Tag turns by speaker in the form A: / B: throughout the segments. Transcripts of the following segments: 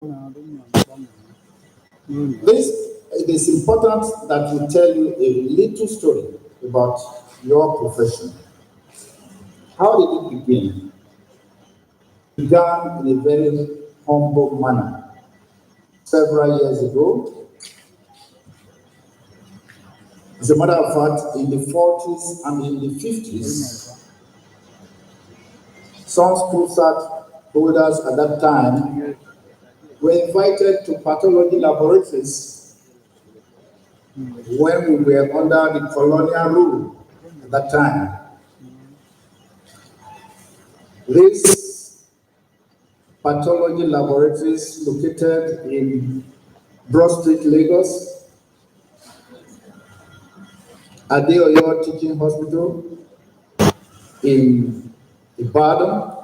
A: This, it is important that we tell you a little story about your profession. How did it begin? It began in a very humble manner. Several years ago, as a matter of fact, in the 40s and in the 50s, some school holders at that time were invited to pathology laboratories when we were under the colonial rule at that time. These pathology laboratories located in Broad Street, Lagos, Adeoyo Teaching Hospital in Ibadan,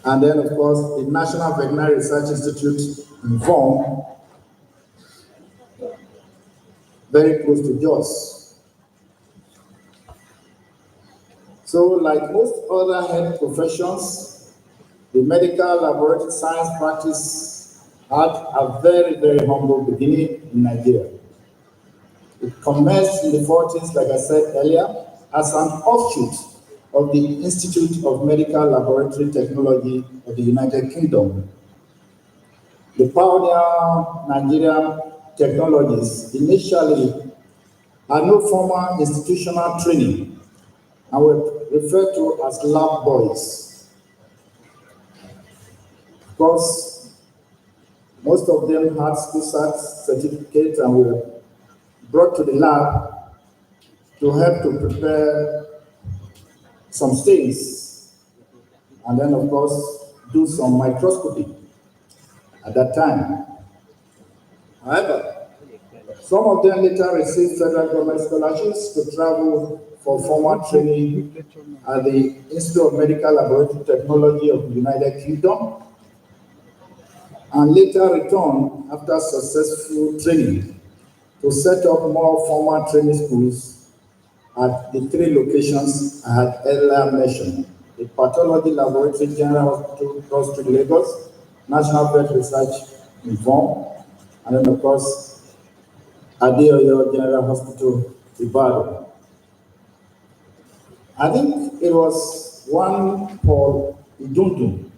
A: and then of course the National Veterinary Research Institute in Vom, very close to Jos. So like most other health professions, the medical laboratory science practice had a very, very humble beginning in Nigeria. It commenced in the 40s, like I said earlier, as an offshoot of the Institute of Medical Laboratory Technology of the United Kingdom. The pioneer Nigerian technologies initially had no formal institutional training and were referred to as lab boys. Of course, most of them had school certificates and were brought to the lab to help to prepare some stains, and then of course do some microscopy at that time. However, some of them later received federal government scholarships to travel for formal training at the Institute of Medical Laboratory Technology of the United Kingdom, and later returned after successful training to set up more formal training schools at the three locations I had earlier mentioned: the Pathology Laboratory General Hospital, Broad Street, Lagos, National Vet Research in Vom, and then of course Adeoyo General Hospital, Ibadan. I think it was one Paul Idundun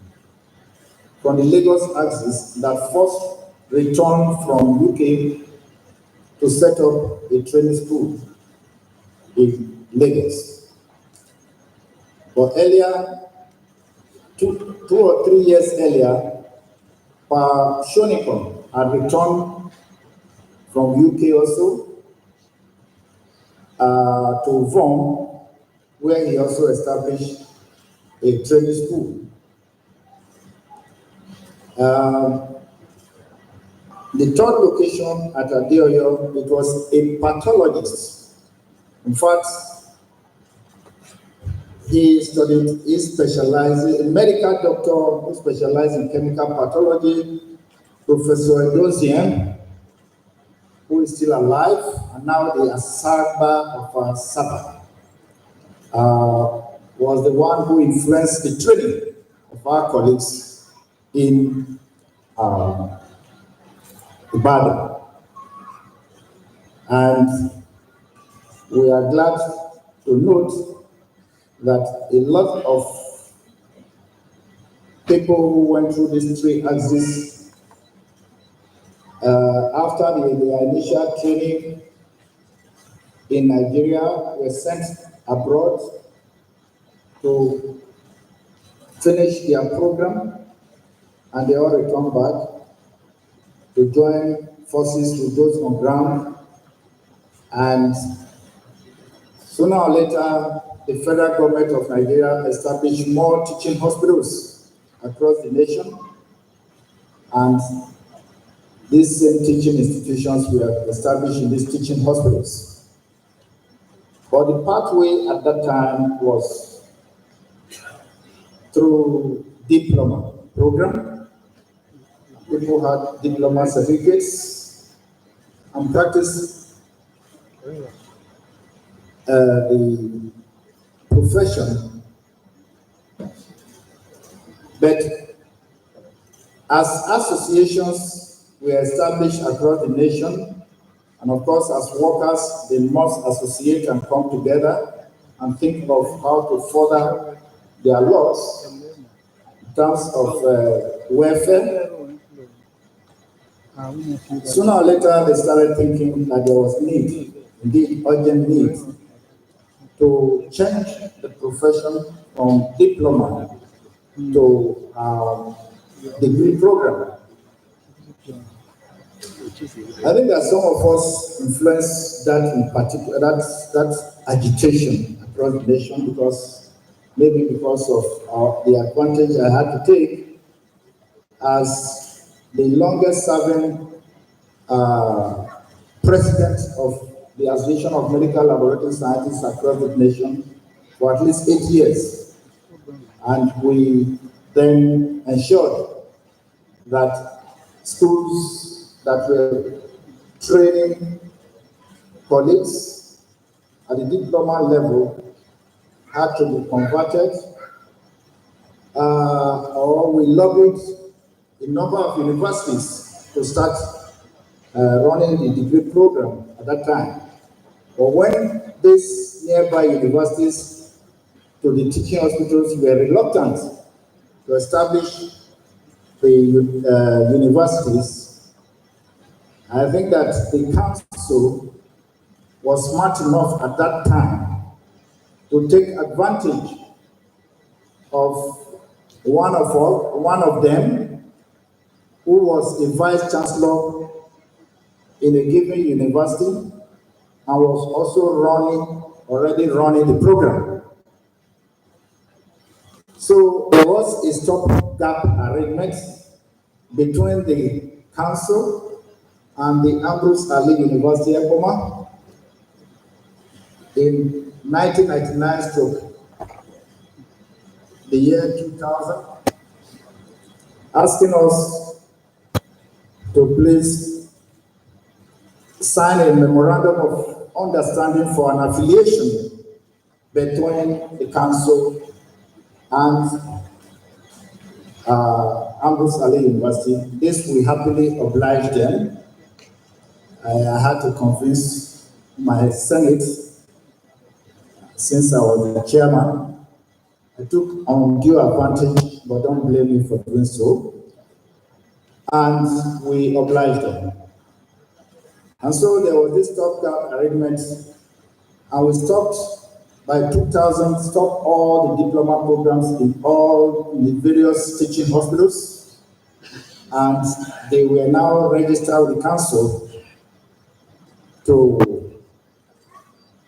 A: from the Lagos axis that first returned from UK to set up a training school in Lagos. But earlier, two or 3 years earlier, Pa Shonikon had returned from UK also to Vom, where he also established a training school. The third location at Adeoyo, it was a pathologist. In fact, he specialized, a medical doctor who specialized in chemical pathology, Professor Edozien, who is still alive, and now the Asaba of Saba, was the one who influenced the training of our colleagues in Ibadan. And we are glad to note that a lot of people who went through these three axes after the initial training in Nigeria were sent abroad to finish their program, and they all returned back to join forces with those on ground. And sooner or later, the federal government of Nigeria established more teaching hospitals across the nation, and these same teaching institutions were established in these teaching hospitals. But the pathway at that time was through diploma program. People had diploma certificates and practiced the profession. But As associations were established across the nation, and of course, as workers, they must associate and come together and think of how to further their laws in terms of welfare. Sooner or later, they started thinking that there was need, indeed urgent need, to change the profession from diploma to degree program. I think that some of us influenced that in particular, that agitation across the nation, maybe because of the advantage I had to take as the longest serving president of the Association of Medical Laboratory Scientists across the nation for at least 8 years. And we then ensured that schools that were training colleagues at the diploma level had to be converted, or we lobbied a number of universities to start running the degree program at that time. But when these nearby universities to the teaching hospitals were reluctant to establish the universities, I think that the council was smart enough at that time to take advantage of one of them who was a vice chancellor in a given university and was also already running the program. So there was a stopgap arrangement between the council and the Ambrose Ali University Ekoma in 1999 stroke the year 2000, asking us to please sign a memorandum of understanding for an affiliation between the council and Ambrose Ali University. This we happily obliged them. I had to convince my Senate, since I was the chairman. I took undue advantage, but don't blame me for doing so. And we obliged them. And so there was this stopgap arrangement, and we stopped by 2000, stopped all the diploma programs in all the various teaching hospitals, and they were now registered with the council to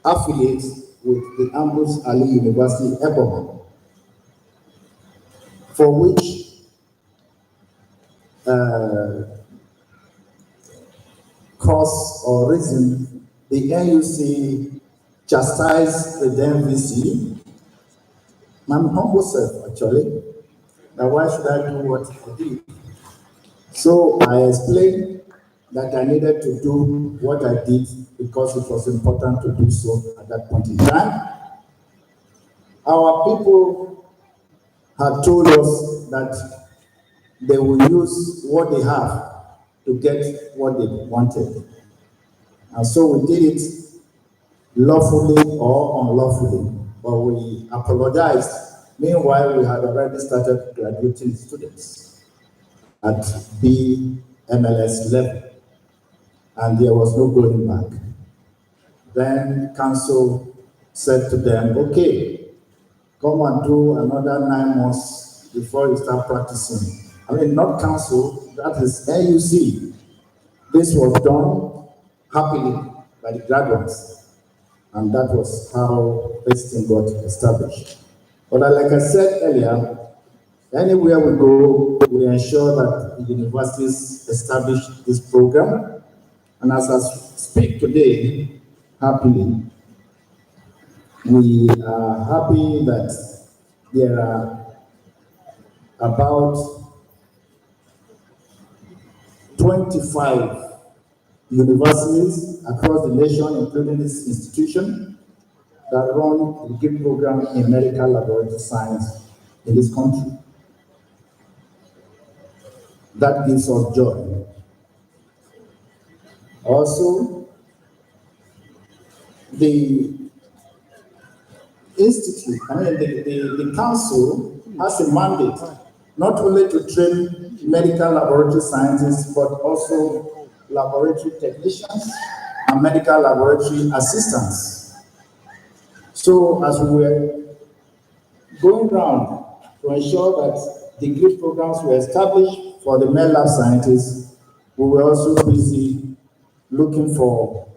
A: affiliate with the Ambrose Ali University Ekoma, for which cause or reason the NUC chastised the MVC, my humble self actually, that why should I do what I did? So I explained that I needed to do what I did because it was important to do so at that point in time. Our people had told us that they will use what they have to get what they wanted. And so we did it lawfully or unlawfully, but we apologized. Meanwhile, we had already started graduating students at BMLS level, and there was no going back. Then council said to them, okay, come and do another 9 months before you start practicing. I mean, not council, that is NUC. This was done happily by the graduates, and that was how this thing got established. But like I said earlier, anywhere we go, we ensure that the universities establish this program. And as I speak today, happily, we are happy that there are about 25 universities across the nation, including this institution, that run the degree program in medical laboratory science in this country. That gives us joy. Also, the institute, the council has a mandate not only to train medical laboratory scientists, but also laboratory technicians and medical laboratory assistants. So as we were going round to ensure that degree programs were established for the male lab scientists, we were also busy looking for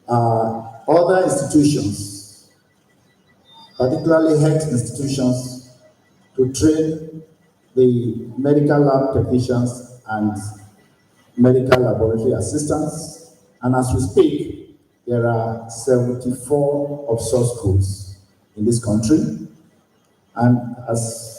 A: other institutions, particularly health institutions, to train the medical lab technicians and medical laboratory assistants. And as we speak, there are 74 of such schools in this country. And as